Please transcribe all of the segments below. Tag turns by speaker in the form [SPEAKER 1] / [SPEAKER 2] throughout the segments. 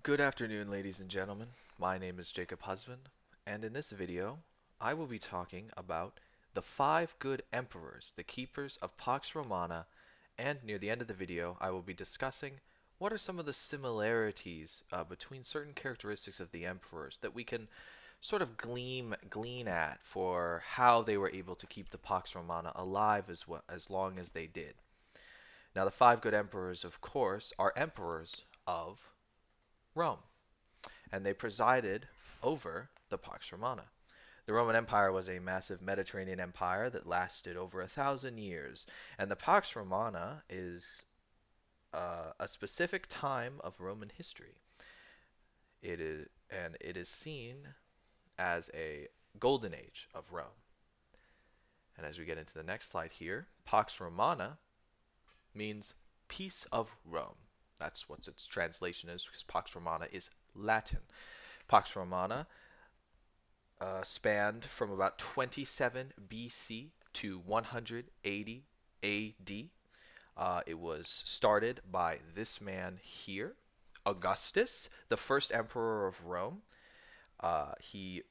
[SPEAKER 1] Good afternoon, ladies and gentlemen. My name is Jacob Husband, and in this video, I will be talking about the 5 good emperors, the keepers of Pax Romana, and near the end of the video, I will be discussing what are some of the similarities between certain characteristics of the emperors that we can sort of glean at for how they were able to keep the Pax Romana alive as long as they did. Now, the 5 good emperors, of course, are emperors of Rome, and they presided over the Pax Romana. The Roman Empire was a massive Mediterranean empire that lasted over 1,000 years, and the Pax Romana is a specific time of Roman history. It is seen as a golden age of Rome. And as we get into the next slide here, Pax Romana means peace of Rome. That's what its translation is, because Pax Romana is Latin. Pax Romana spanned from about 27 BC to 180 AD. It was started by this man here, Augustus, the first emperor of Rome. He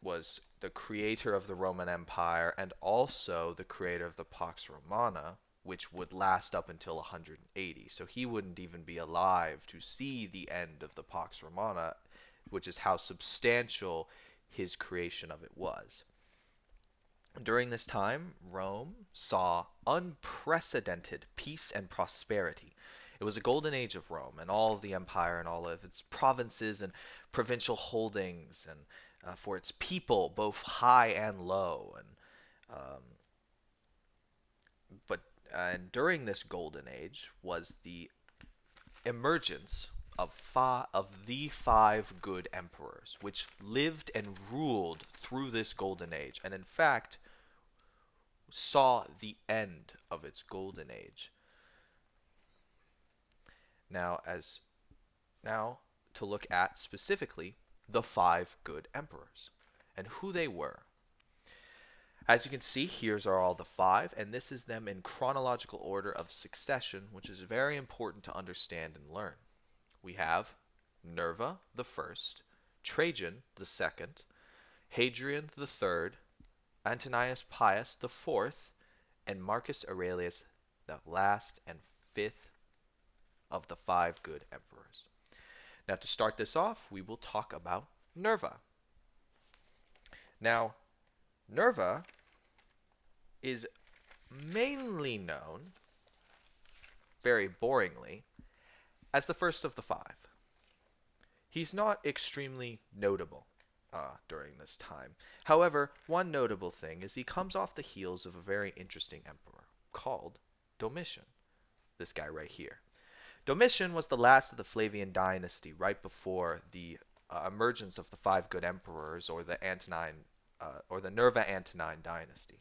[SPEAKER 1] was the creator of the Roman Empire and also the creator of the Pax Romana, which would last up until 180. So he wouldn't even be alive to see the end of the Pax Romana, which is how substantial his creation of it was. During this time, Rome saw unprecedented peace and prosperity. It was a golden age of Rome, and all of the empire and all of its provinces and provincial holdings, and for its people, both high and low. Um, but and during this golden age was the emergence of the 5 good emperors, which lived and ruled through this golden age, and in fact saw the end of its golden age. Now, as now to look at specifically the 5 good emperors and who they were. As you can see, here's are all the 5, and this is them in chronological order of succession, which is very important to understand and learn. We have Nerva the first, Trajan the second, Hadrian the third, Antoninus Pius the fourth, and Marcus Aurelius the last and fifth of the 5 good emperors. Now, to start this off, we will talk about Nerva. Now, Nerva is mainly known, very boringly, as the first of the 5. He's not extremely notable during this time. However, one notable thing is he comes off the heels of a very interesting emperor called Domitian, this guy right here. Domitian was the last of the Flavian dynasty, right before the emergence of the 5 good emperors, or the Nerva-Antonine dynasty.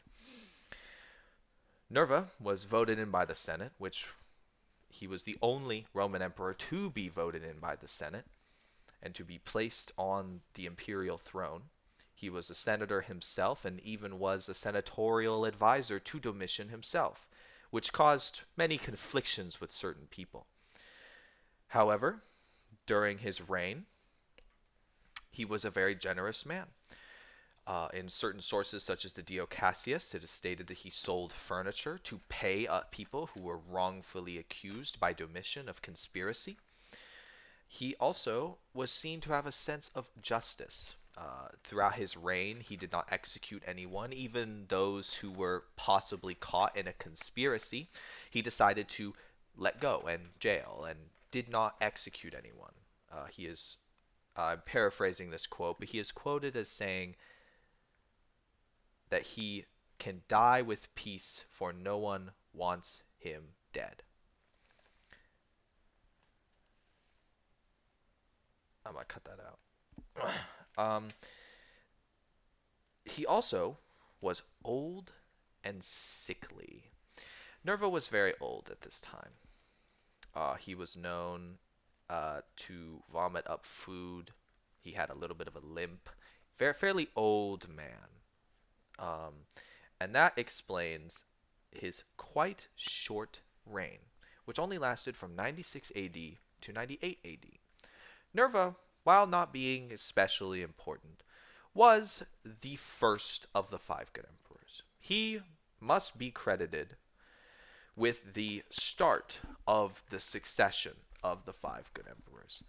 [SPEAKER 1] Nerva was voted in by the Senate, which he was the only Roman emperor to be voted in by the Senate and to be placed on the imperial throne. He was a senator himself and even was a senatorial advisor to Domitian himself, which caused many conflictions with certain people. However, during his reign, he was a very generous man. In certain sources, such as the Dio Cassius, it is stated that he sold furniture to pay people who were wrongfully accused by Domitian of conspiracy. He also was seen to have a sense of justice. Throughout his reign, he did not execute anyone, even those who were possibly caught in a conspiracy. He decided to let go and jail and did not execute anyone. I'm paraphrasing this quote, but he is quoted as saying that he can die with peace, for no one wants him dead. I'm gonna cut that out. He also was old and sickly. Nerva was very old at this time. He was known to vomit up food. He had a little bit of a limp. Fairly old man. Um, and that explains his quite short reign, which only lasted from 96 AD to 98 AD. Nerva, while not being especially important, was the first of the five good emperors. He must be credited with the start of the succession of the five good emperors.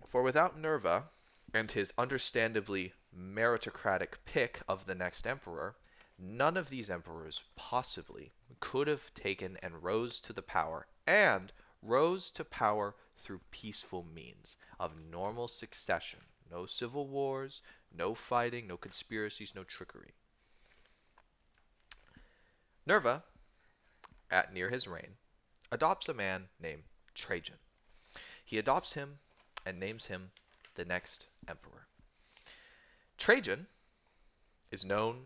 [SPEAKER 1] For without Nerva and his understandably meritocratic pick of the next emperor, none of these emperors possibly could have taken and rose to the power, and rose to power through peaceful means of normal succession. No civil wars, no fighting, no conspiracies, no trickery. Nerva, at near his reign, adopts a man named Trajan. He adopts him and names him the next emperor. Trajan is known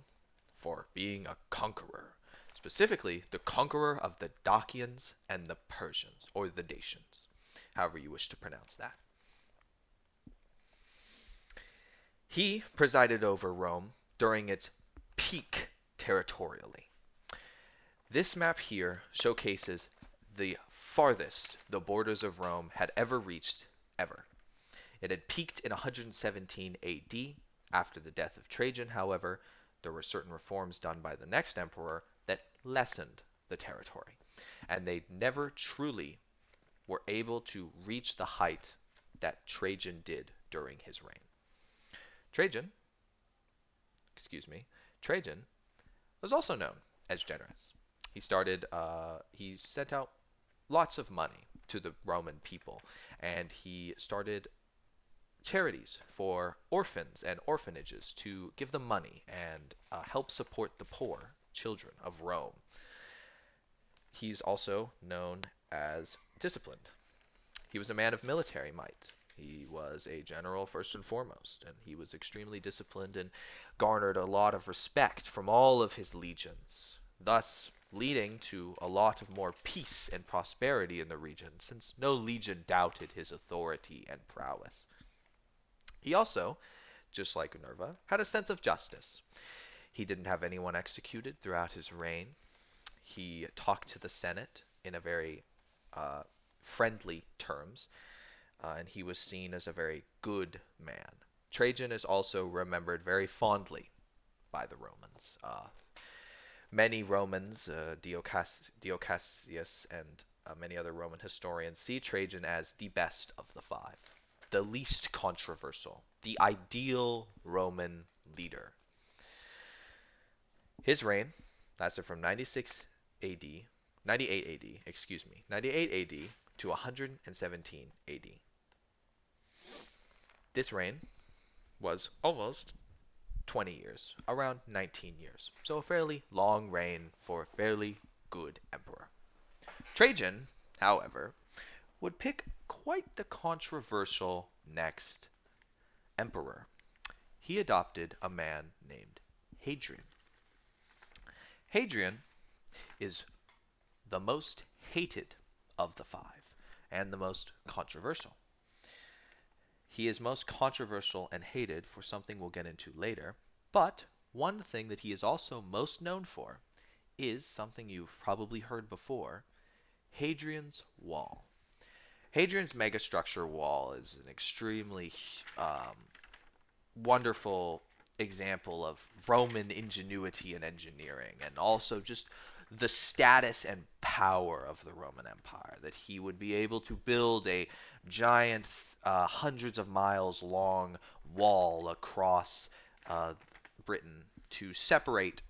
[SPEAKER 1] for being a conqueror, specifically the conqueror of the Dacians and the Persians, or the Dacians, however you wish to pronounce that. He presided over Rome during its peak territorially. This map here showcases the farthest the borders of Rome had ever reached, ever. It had peaked in 117 AD. After the death of Trajan, however, there were certain reforms done by the next emperor that lessened the territory, and they never truly were able to reach the height that Trajan did during his reign. Trajan, excuse me, Trajan was also known as generous. He sent out lots of money to the Roman people, and he started charities for orphans and orphanages to give them money and help support the poor children of Rome. He's also known as disciplined. He was a man of military might. He was a general first and foremost, and he was extremely disciplined and garnered a lot of respect from all of his legions, thus leading to a lot of more peace and prosperity in the region, since no legion doubted his authority and prowess. He also, just like Nerva, had a sense of justice. He didn't have anyone executed throughout his reign. He talked to the Senate in a very friendly terms, and he was seen as a very good man. Trajan is also remembered very fondly by the Romans. Many Romans, Dio Cassius and many other Roman historians, see Trajan as the best of the five, the least controversial, the ideal Roman leader. His reign lasted from 96 AD, 98 AD, excuse me, 98 AD to 117 AD. This reign was almost 20 years, around 19 years. So a fairly long reign for a fairly good emperor. Trajan, however, would pick quite the controversial next emperor. He adopted a man named Hadrian. Hadrian is the most hated of the five and the most controversial. He is most controversial and hated for something we'll get into later, but one thing that he is also most known for is something you've probably heard before, Hadrian's Wall. Hadrian's megastructure wall is an extremely wonderful example of Roman ingenuity and engineering, and also just the status and power of the Roman Empire, that he would be able to build a giant, hundreds of miles long wall across Britain to separate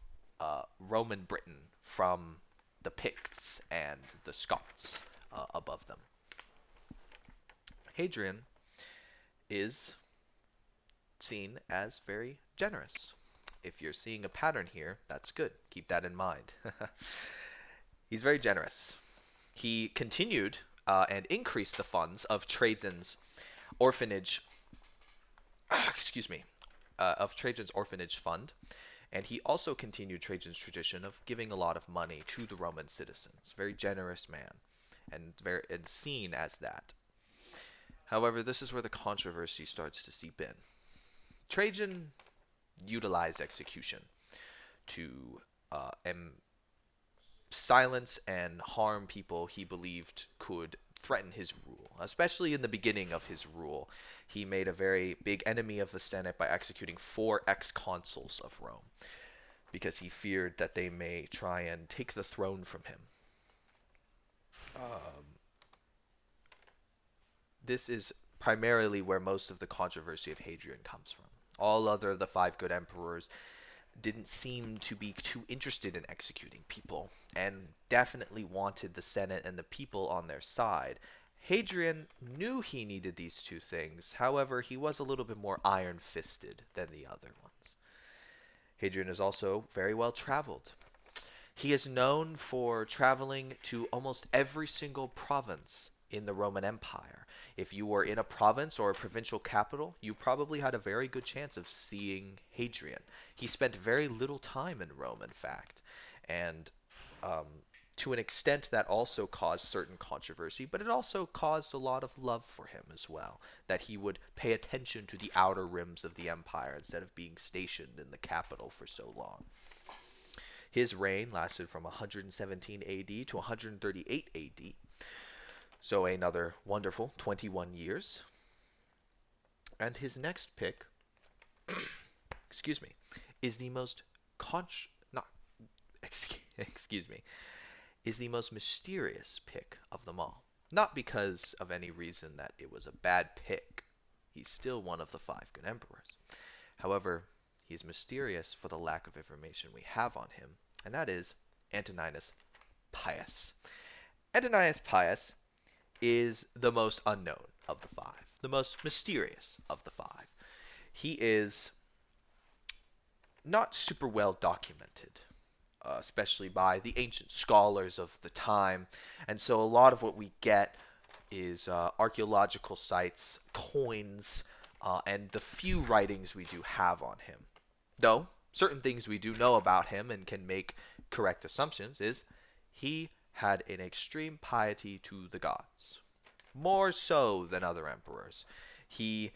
[SPEAKER 1] Roman Britain from the Picts and the Scots above them. Hadrian is seen as very generous. If you're seeing a pattern here, that's good. Keep that in mind. He's very generous. He continued and increased the funds of Trajan's orphanage, excuse me, of Trajan's orphanage fund, and he also continued Trajan's tradition of giving a lot of money to the Roman citizens. Very generous man, and seen as that. However, this is where the controversy starts to seep in. Trajan utilized execution to silence and harm people he believed could threaten his rule, especially in the beginning of his rule. He made a very big enemy of the Senate by executing 4 ex-consuls of Rome because he feared that they may try and take the throne from him. Um, this is primarily where most of the controversy of Hadrian comes from. All other of the 5 good emperors didn't seem to be too interested in executing people, and definitely wanted the Senate and the people on their side. Hadrian knew he needed these 2 things, however, he was a little bit more iron fisted than the other ones. Hadrian is also very well traveled. He is known for traveling to almost every single province in the Roman Empire. If you were in a province or a provincial capital, you probably had a very good chance of seeing Hadrian. He spent very little time in Rome, in fact, and um, to an extent that also caused certain controversy, but it also caused a lot of love for him as well, that he would pay attention to the outer rims of the empire instead of being stationed in the capital for so long. His reign lasted from 117 AD to 138 AD, so another wonderful 21 years. And his next pick, excuse me, is the most not excuse me, is the most mysterious pick of them all. Not because of any reason that it was a bad pick. He's still one of the 5 good emperors. However, he's mysterious for the lack of information we have on him, and that is Antoninus Pius. Antoninus Pius is the most unknown of the 5, the most mysterious of the 5. He is not super well documented, especially by the ancient scholars of the time, and so a lot of what we get is archaeological sites, coins, and the few writings we do have on him. Though, certain things we do know about him and can make correct assumptions is he had an extreme piety to the gods, more so than other emperors. He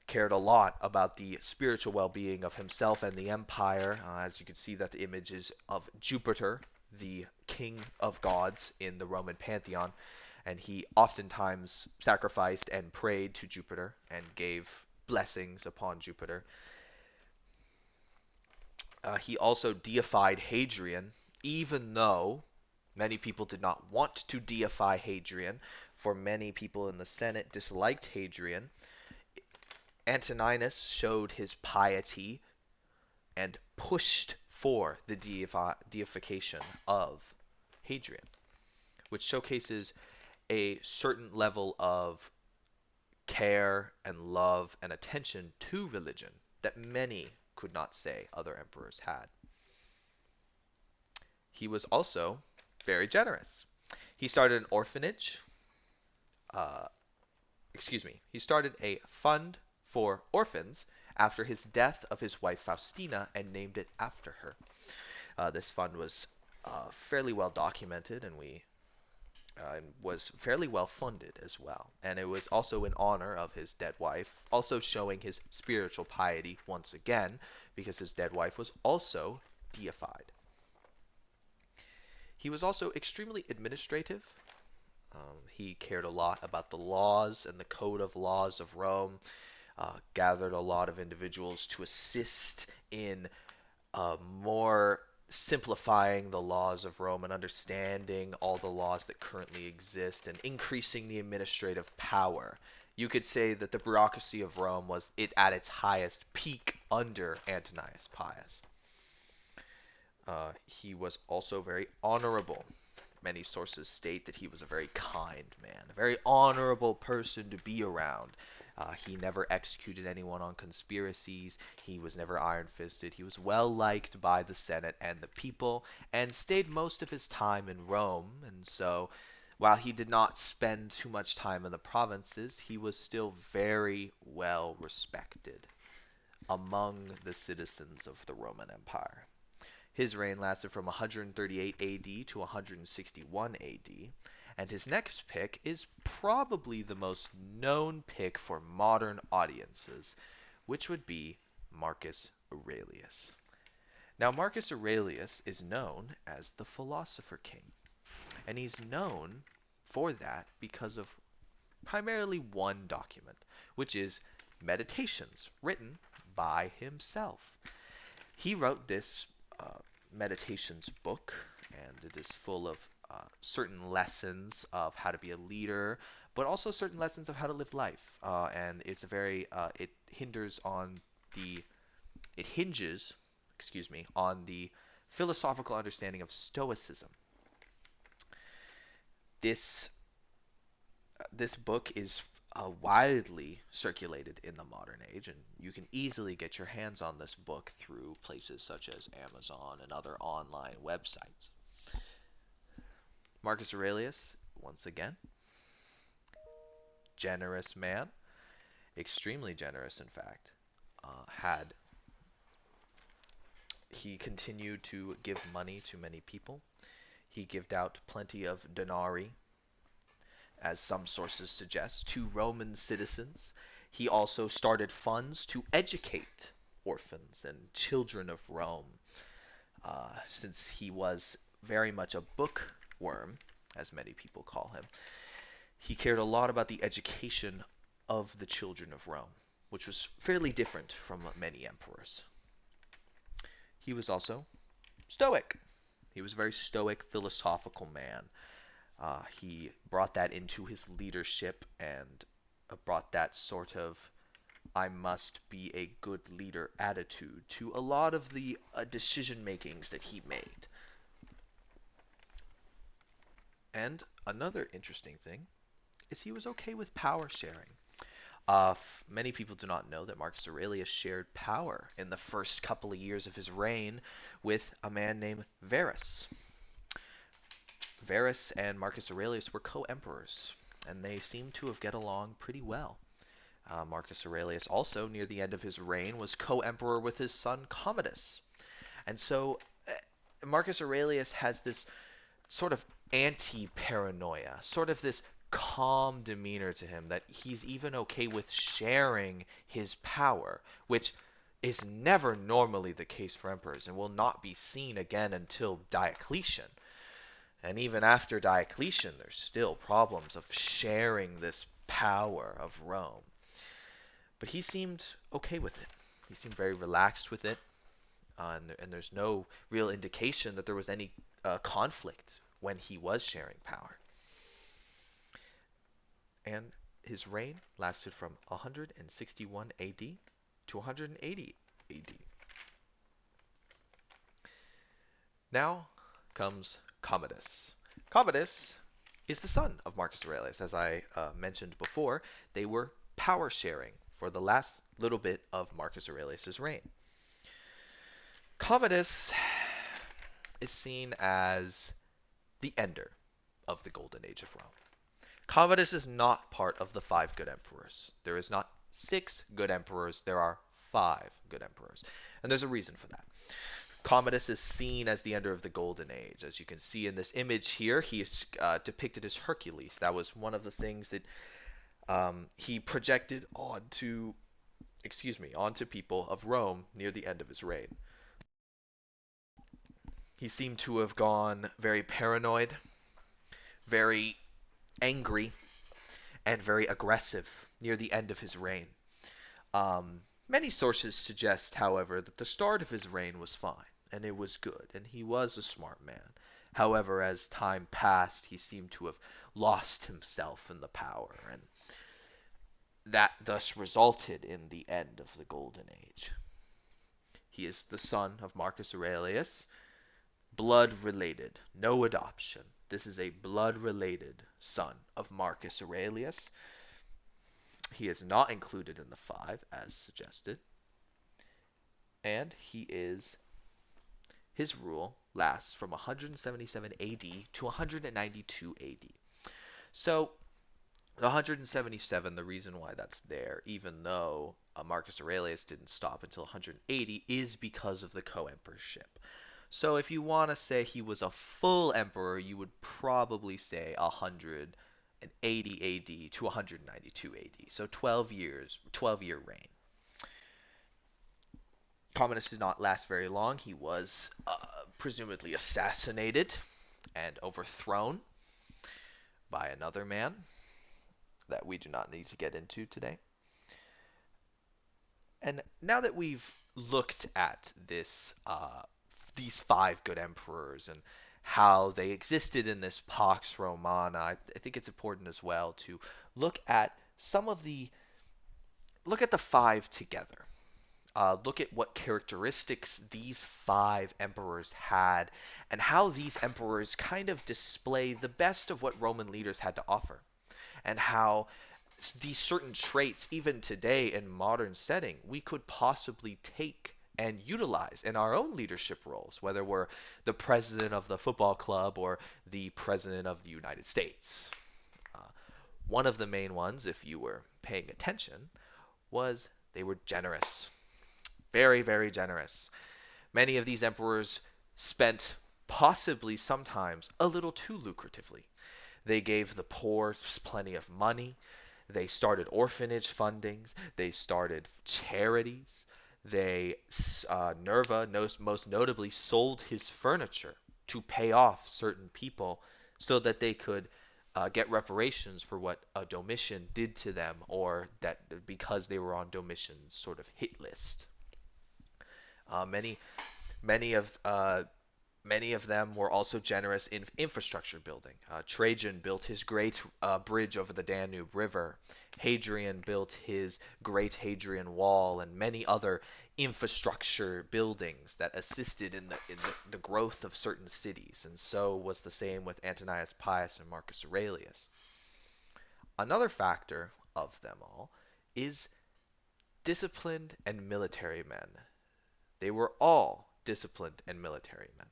[SPEAKER 1] cared a lot about the spiritual well-being of himself and the empire. As you can see, that the image is of Jupiter, the king of gods in the Roman pantheon, and he oftentimes sacrificed and prayed to Jupiter and gave blessings upon Jupiter. He also deified Hadrian, even though many people did not want to deify Hadrian, for many people in the Senate disliked Hadrian. Antoninus showed his piety and pushed for the deification of Hadrian, which showcases a certain level of care and love and attention to religion that many could not say other emperors had. He was also very generous. He started an orphanage. Uh, he started a fund for orphans after his death of his wife Faustina and named it after her. This fund was fairly well documented and was fairly well funded as well. And it was also in honor of his dead wife, also showing his spiritual piety once again, because his dead wife was also deified. He was also extremely administrative. He cared a lot about the laws and the code of laws of Rome, gathered a lot of individuals to assist in more simplifying the laws of Rome and understanding all the laws that currently exist and increasing the administrative power. You could say that the bureaucracy of Rome was at its highest peak under Antoninus Pius. He was also very honorable. Many sources state that he was a very kind man, a very honorable person to be around. He never executed anyone on conspiracies. He was never iron-fisted. He was well liked by the Senate and the people, and stayed most of his time in Rome. And so, while he did not spend too much time in the provinces, he was still very well respected among the citizens of the Roman Empire. His reign lasted from 138 AD to 161 AD, and his next pick is probably the most known pick for modern audiences, which would be Marcus Aurelius. Now, Marcus Aurelius is known as the Philosopher King, and he's known for that because of primarily one document, which is Meditations, written by himself. He wrote this uh, Meditations book, and it is full of certain lessons of how to be a leader, but also certain lessons of how to live life. And it's a very it hinges, excuse me, on the philosophical understanding of Stoicism. This this book is widely circulated in the modern age, and you can easily get your hands on this book through places such as Amazon and other online websites. Marcus Aurelius, once again, generous man, extremely generous, in fact. Had He continued to give money to many people. He gave out plenty of denarii, as some sources suggest, to Roman citizens. He also started funds to educate orphans and children of Rome, since he was very much a bookworm, as many people call him. He cared a lot about the education of the children of Rome, which was fairly different from many emperors. He was also Stoic. He was a very stoic, philosophical man. He brought that into his leadership and brought that sort of I must be a good leader attitude to a lot of the decision makings that he made. And another interesting thing is he was okay with power sharing. Many people do not know that Marcus Aurelius shared power in the first couple of years of his reign with a man named Verus. Verus and Marcus Aurelius were co-emperors, and they seem to have get along pretty well. Marcus Aurelius also, near the end of his reign, was co-emperor with his son Commodus. And so Marcus Aurelius has this sort of anti-paranoia, sort of this calm demeanor to him that he's even okay with sharing his power, which is never normally the case for emperors and will not be seen again until Diocletian. And even after Diocletian, there's still problems of sharing this power of Rome. But he seemed okay with it. He seemed very relaxed with it, and there's no real indication that there was any conflict when he was sharing power. And his reign lasted from 161 AD to 180 AD. Now comes Commodus. Commodus is the son of Marcus Aurelius. As I mentioned before, they were power sharing for the last little bit of Marcus Aurelius's reign. Commodus is seen as the ender of the Golden Age of Rome. Commodus is not part of the five good emperors. There is not six good emperors, there are five good emperors. And there's a reason for that. Commodus is seen as the ender of the Golden Age. As you can see in this image here, he is depicted as Hercules. That was one of the things that he projected onto people of Rome near the end of his reign. He seemed to have gone very paranoid, very angry, and very aggressive near the end of his reign. Many sources suggest, however, that the start of his reign was fine, and it was good, and he was a smart man. However, as time passed, he seemed to have lost himself in the power, and that thus resulted in the end of the Golden Age. He is the son of Marcus Aurelius, blood related, no adoption. This is a blood related son of Marcus Aurelius. He is not included in the five, as suggested. And his rule lasts from 177 AD to 192 AD. So, the 177, the reason why that's there, even though Marcus Aurelius didn't stop until 180, is because of the co-emperorship. So if you want to say he was a full emperor, you would probably say 180 AD to 192 AD. So 12 years, 12-year reign. Commodus did not last very long. He was presumably assassinated and overthrown. by another man that we do not need to get into today. And now that we've looked at these five good emperors and how they existed in this Pax Romana, I think it's important as well to look at some of the look at the five together. Look at what characteristics these five emperors had and how these emperors kind of display the best of what Roman leaders had to offer, and how these certain traits, even today in modern setting, we could possibly take and utilize in our own leadership roles, whether we're the president of the football club or the president of the United States. Uh, One of the main ones, if you were paying attention, was they were generous. Very, very generous. Many of these emperors spent possibly sometimes a little too lucratively. They gave the poor plenty of money. They started orphanage fundings. They started charities. Nerva most notably sold his furniture to pay off certain people so that they could get reparations for what Domitian did to them, or that because they were on Domitian's sort of hit list. Uh, many many of Many of them were also generous in infrastructure building. Trajan built his great bridge over the Danube River. Hadrian built his great Hadrian Wall and many other infrastructure buildings that assisted in the growth of certain cities. And so was the same with Antonius Pius and Marcus Aurelius. Another factor of them all is disciplined and military men. They were all disciplined and military men,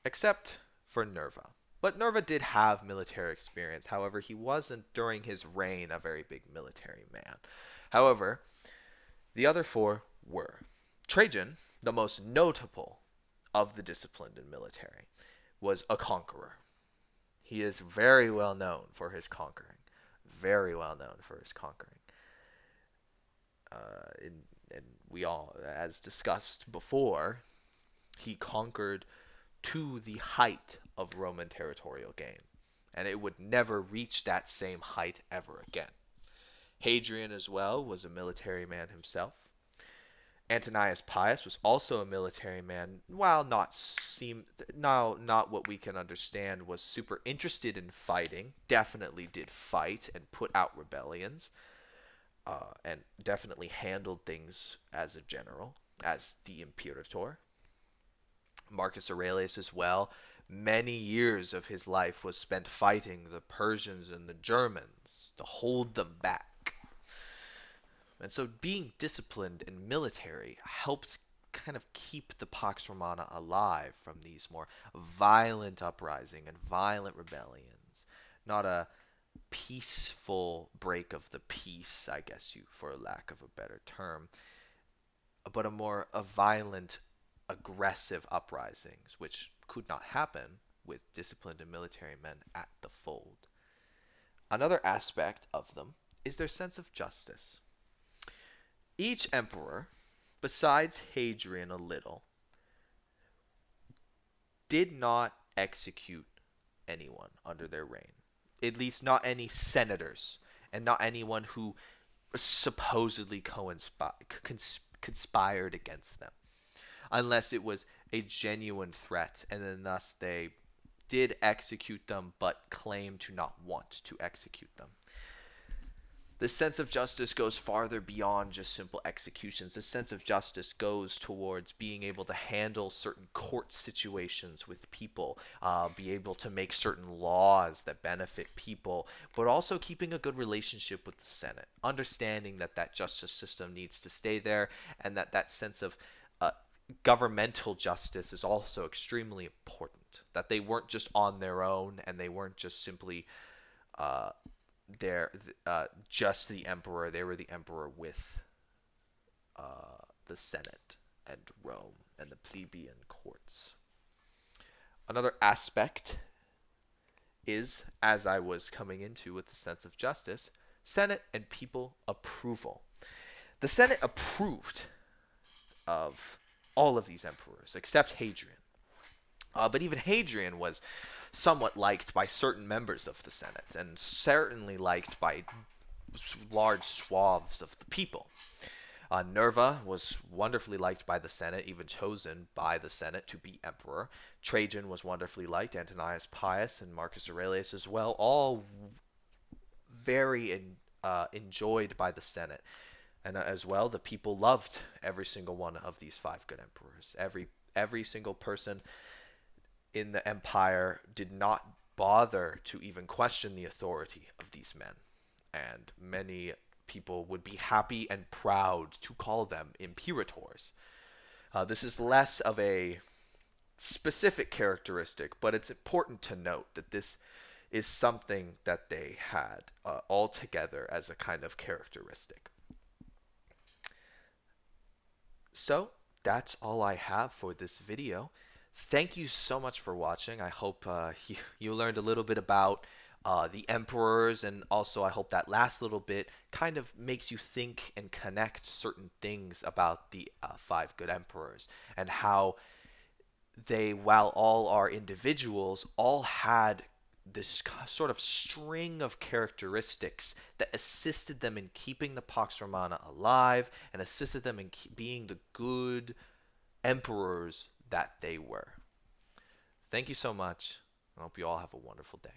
[SPEAKER 1] except for Nerva. But Nerva did have military experience. However, he wasn't during his reign a very big military man. However, the other four were. Trajan, the most notable of the disciplined and military, was a conqueror. He is very well known for his conquering. Very well known for his conquering. And we all, as discussed before, he conquered to the height of Roman territorial gain, and it would never reach that same height ever again. Hadrian as well was a military man himself. Antonius Pius was also a military man, while not what we can understand was super interested in fighting. Definitely did fight and put out rebellions, and definitely handled things as a general, as the imperator. Marcus Aurelius as well. Many years of his life was spent fighting the Persians and the Germans to hold them back. And so being disciplined and military helped kind of keep the Pax Romana alive from these more violent uprising and violent rebellions. Not a peaceful break of the peace, I guess you for lack of a better term, but a violent, aggressive uprisings, which could not happen with disciplined and military men at the fold. Another aspect of them is their sense of justice. Each emperor, besides Hadrian a little, did not execute anyone under their reign. At least not any senators, and not anyone who supposedly conspired against them, unless it was a genuine threat, and then thus they did execute them but claimed to not want to execute them. The sense of justice goes farther beyond just simple executions. The sense of justice goes towards being able to handle certain court situations with people, be able to make certain laws that benefit people, but also keeping a good relationship with the Senate, understanding that that justice system needs to stay there, and that that sense of uh, governmental justice is also extremely important. That they weren't just on their own, and they weren't just simply uh, they're just the emperor. They were the emperor with the Senate and Rome and the plebeian courts. Another aspect is, as I was coming into with the sense of justice, Senate and people approval. The Senate approved of all of these emperors except Hadrian. But even Hadrian was somewhat liked by certain members of the Senate, and certainly liked by large swaths of the people. Nerva was wonderfully liked by the Senate, even chosen by the Senate to be emperor. Trajan was wonderfully liked, Antonius Pius and Marcus Aurelius as well, all very enjoyed by the Senate. And as well, the people loved every single one of these five good emperors. Every single person in the empire did not bother to even question the authority of these men. And many people would be happy and proud to call them imperators. This is less of a specific characteristic, but it's important to note that this is something that they had altogether as a kind of characteristic. So that's all I have for this video. Thank you so much for watching. I hope you learned a little bit about the emperors, and also I hope that last little bit kind of makes you think and connect certain things about the five good emperors and how they, while all are individuals, all had this sort of string of characteristics that assisted them in keeping the Pax Romana alive and assisted them in being the good emperors that they were. Thank you so much. I hope you all have a wonderful day.